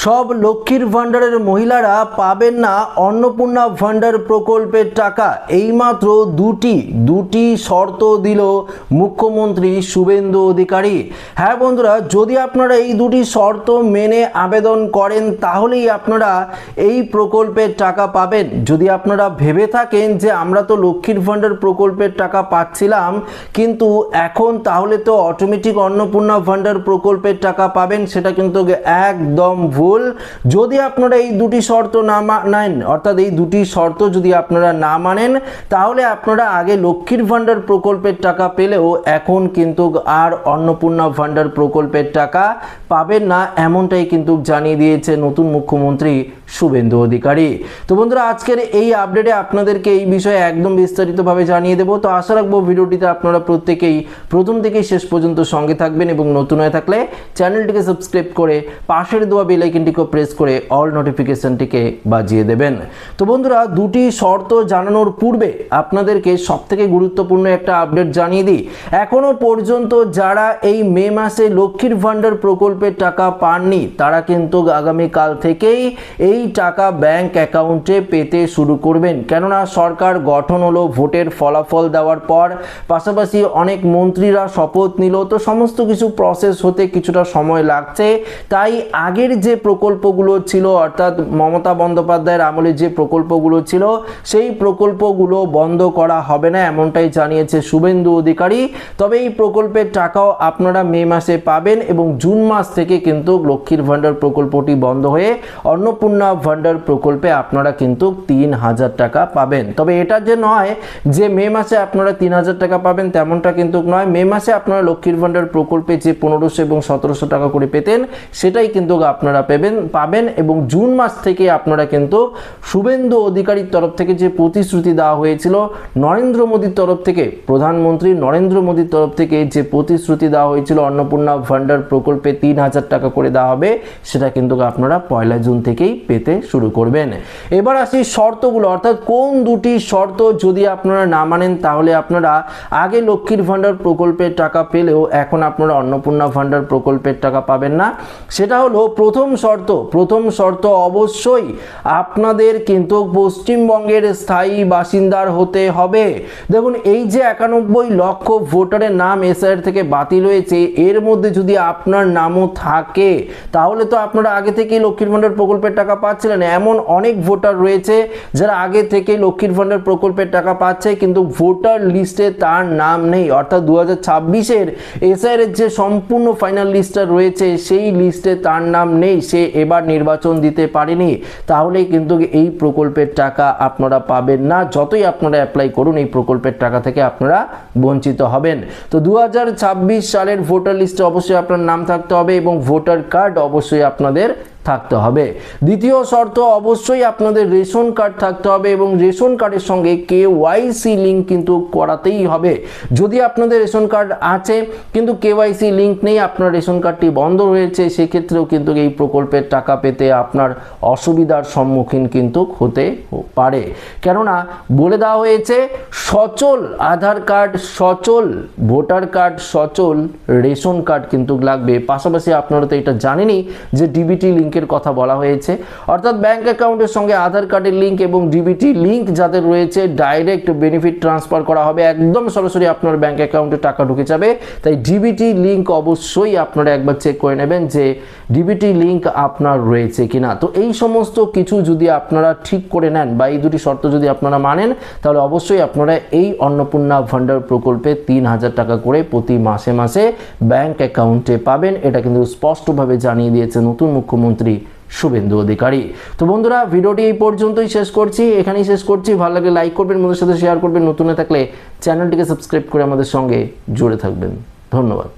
সব লক্ষ্মীর ভাণ্ডারের মহিলারা পাবেন না অন্নপূর্ণা ভাণ্ডার প্রকল্পের টাকা। এইমাত্র দুটি শর্ত দিল মুখ্যমন্ত্রী শুভেন্দু অধিকারী। হ্যাঁ বন্ধুরা, যদি আপনারা এই দুটি শর্ত মেনে আবেদন করেন তাহলেই আপনারা এই প্রকল্পের টাকা পাবেন। যদি আপনারা ভেবে থাকেন যে আমরা তো লক্ষ্মীর ভাণ্ডার প্রকল্পের টাকা পাচ্ছিলাম কিন্তু এখন তাহলে তো অটোমেটিক অন্নপূর্ণা ভাণ্ডার প্রকল্পের টাকা পাবেন, সেটা কিন্তু একদম ভুল। যদি আপনারা এই দুটি শর্ত না মানেন, অর্থাৎ এই দুটি শর্ত যদি আপনারা না মানেন তাহলে আপনারা আগে লক্ষ্মীর ভাণ্ডার প্রকল্পের টাকা পেলেও এখন কিন্তু আর অন্নপূর্ণা ভাণ্ডার প্রকল্পের টাকা পাবেন না, এমনটাই কিন্তু জানিয়ে দিয়েছে নতুন মুখ্যমন্ত্রী শুভেন্দু অধিকারী। তো বন্ধুরা, আজকের এই আপডেটে আপনাদেরকে এই বিষয়ে একদম বিস্তারিতভাবে জানিয়ে দেবো। তো আশা রাখবো ভিডিওটিতে আপনারা প্রত্যেকেই প্রথম থেকেই শেষ পর্যন্ত সঙ্গে থাকবেন এবং নতুন হয়ে থাকলে চ্যানেলটিকে সাবস্ক্রাইব করে পাশের দেওয়া বেল আইকনটিকে প্রেস করে অল নোটিফিকেশনটিকে বাজিয়ে দেবেন। তো বন্ধুরা, দুটি শর্ত জানানোর পূর্বে আপনাদেরকে সবথেকে গুরুত্বপূর্ণ একটা আপডেট জানিয়ে দিই। এখনো পর্যন্ত যারা এই মে মাসে লক্ষ্মীর ভাণ্ডার প্রকল্পের টাকা পাননি তারা কিন্তু আগামীকাল থেকেই এই টাকা ব্যাংক অ্যাকাউন্টে পেতে শুরু করবেন। কেননা সরকার গঠন হলো, ভোটের ফলাফল দেওয়ার পর পাশাপাশি অনেক মন্ত্রীরা শপথ নিল, তো সমস্ত কিছু প্রসেস হতে কিছুটা সময় লাগছে। তাই আগের যে প্রকল্পগুলো ছিল, অর্থাৎ মমতা বন্দ্যোপাধ্যায়ের আমলে যে প্রকল্পগুলো ছিল সেই প্রকল্পগুলো বন্ধ করা হবে না, এমনটাই জানিয়েছে শুভেন্দু অধিকারী। তবে এই প্রকল্পের টাকাও আপনারা মে মাসে পাবেন এবং জুন মাস থেকে কিন্তু লক্ষ্মীর ভাণ্ডার প্রকল্পটি বন্ধ হয়ে অন্নপূর্ণা ভাণ্ডার প্রকল্পে আপনারা কিন্তু ৩,০০০ টাকা পাবেন। তবে এটা যে নয় যে মে মাসে আপনারা ৩,০০০ টাকা পাবেন তেমনটা কিন্তু নয়। মে মাসে আপনারা লক্ষ্মীর ভাণ্ডার প্রকল্পে যে ১৫০০ এবং ১৭০০ টাকা করে পেতেন সেটাই কিন্তু আপনারা পাবেন এবং জুন মাস থেকে আপনারা কিন্তু শুভেন্দু অধিকারীর তরফ থেকে যে প্রতিশ্রুতি দেওয়া হয়েছিল, নরেন্দ্র মোদীর তরফ থেকে, প্রধানমন্ত্রী নরেন্দ্র মোদীর তরফ থেকে যে প্রতিশ্রুতি দেওয়া হয়েছিল অন্নপূর্ণা ভাণ্ডার প্রকল্পে ৩,০০০ টাকা করে দেওয়া হবে, সেটা কিন্তু আপনারা ১ জুন থেকেই পেতে শুরু করবেন। এবার আসি শর্তগুলো, অর্থাৎ কোন দুটি শর্ত যদি আপনারা না মানেন তাহলে আপনারা আগে লক্ষ্মীর ভাণ্ডার প্রকল্পের টাকা পেলেও এখন আপনারা অন্নপূর্ণা ভাণ্ডার প্রকল্পের টাকা পাবেন না। সেটা হলো প্রথম শর্ত অবশ্যই আপনাদের কিন্তু পশ্চিমবঙ্গের স্থায়ী বাসিন্দার হতে হবে। দেখুন, এই যে ৯১ লক্ষ ভোটারের নাম এসআইআর থেকে বাতিল হয়েছে, এর মধ্যে যদি আপনার নামও থাকে তাহলে তো আপনারা আগে থেকেই লক্ষ্মীর ভাণ্ডার প্রকল্পের টাকা পাচ্ছিলেন। এমন অনেক ভোটার রয়েছে যারা আগে থেকেই লক্ষ্মীর ভাণ্ডার প্রকল্পের টাকা পাচ্ছে কিন্তু ভোটার লিস্টে তার নাম নেই, অর্থাৎ ২০২৬-এর এসআইআর এর যে সম্পূর্ণ ফাইনাল লিস্টটা রয়েছে সেই লিস্টে তার নাম নেই, সে এবার নির্বাচন দিতে পারেনি, তাহলেই কিন্তু এই প্রকল্পের টাকা আপনারা পাবেন না। যতই আপনারা অ্যাপ্লাই করুন এই প্রকল্পের টাকা থেকে আপনারা বঞ্চিত হবেন। তো ২০২৬ সালের ভোটার লিস্টে অবশ্যই আপনার নাম থাকতে হবে এবং ভোটার কার্ড অবশ্যই আপনাদের থাকতে হবে। দ্বিতীয় শর্ত, অবশ্যই আপনাদের রেশন কার্ড থাকতে হবে এবং রেশন কার্ডের সঙ্গে কেওয়াইসি লিঙ্ক কিন্তু করাতেই হবে। যদি আপনাদের রেশন কার্ড আছে কিন্তু কেওয়াইসি লিঙ্ক নেই, আপনার রেশন কার্ডটি বন্ধ রয়েছে, সেক্ষেত্রেও কিন্তু এই প্রকল্পের টাকা পেতে আপনার অসুবিধার সম্মুখীন কিন্তু হতে পারে। কেননা বলে দেওয়া হয়েছে সচল আধার কার্ড, সচল ভোটার কার্ড, সচল রেশন কার্ড কিন্তু লাগবে। পাশাপাশি আপনারা তো এটা জানেনই যে ডিবিটি লিঙ্ক কথা বলা হয়েছে, অর্থাৎ ব্যাংক অ্যাকাউন্টের সঙ্গে আধার কার্ডের লিঙ্ক এবং ডিবিটি লিঙ্ক যাদের রয়েছে ডাইরেক্ট বেনিফিট ট্রান্সফার করা হবে, একদম সরাসরি আপনার ব্যাংক অ্যাকাউন্টে টাকা ঢুকে যাবে। তাই ডিবিটি লিঙ্ক অবশ্যই আপনারা একবার চেক করে নেবেন যে ডিবিটি লিঙ্ক আপনার রয়েছে কিনা। তো এই সমস্ত কিছু যদি আপনারা ঠিক করে নেন বা এই দুটি শর্ত যদি আপনারা মানেন তাহলে অবশ্যই আপনারা এই অন্নপূর্ণা ভাণ্ডার প্রকল্পে ৩,০০০ টাকা করে প্রতি মাসে মাসে ব্যাংক অ্যাকাউন্টে পাবেন। এটা কিন্তু স্পষ্টভাবে জানিয়ে দিয়েছে নতুন মুখ্যমন্ত্রী শুভেন্দু অধিকারী। তো বন্ধুরা, ভিডিওটি এই পর্যন্তই এখানেই শেষ করছি। ভালো লাগলে লাইক করবেন, বন্ধুদের সাথে শেয়ার করবেন, নতুন হয়ে থাকলে চ্যানেলটিকে সাবস্ক্রাইব করে আমাদের সঙ্গে জুড়ে থাকবেন। ধন্যবাদ।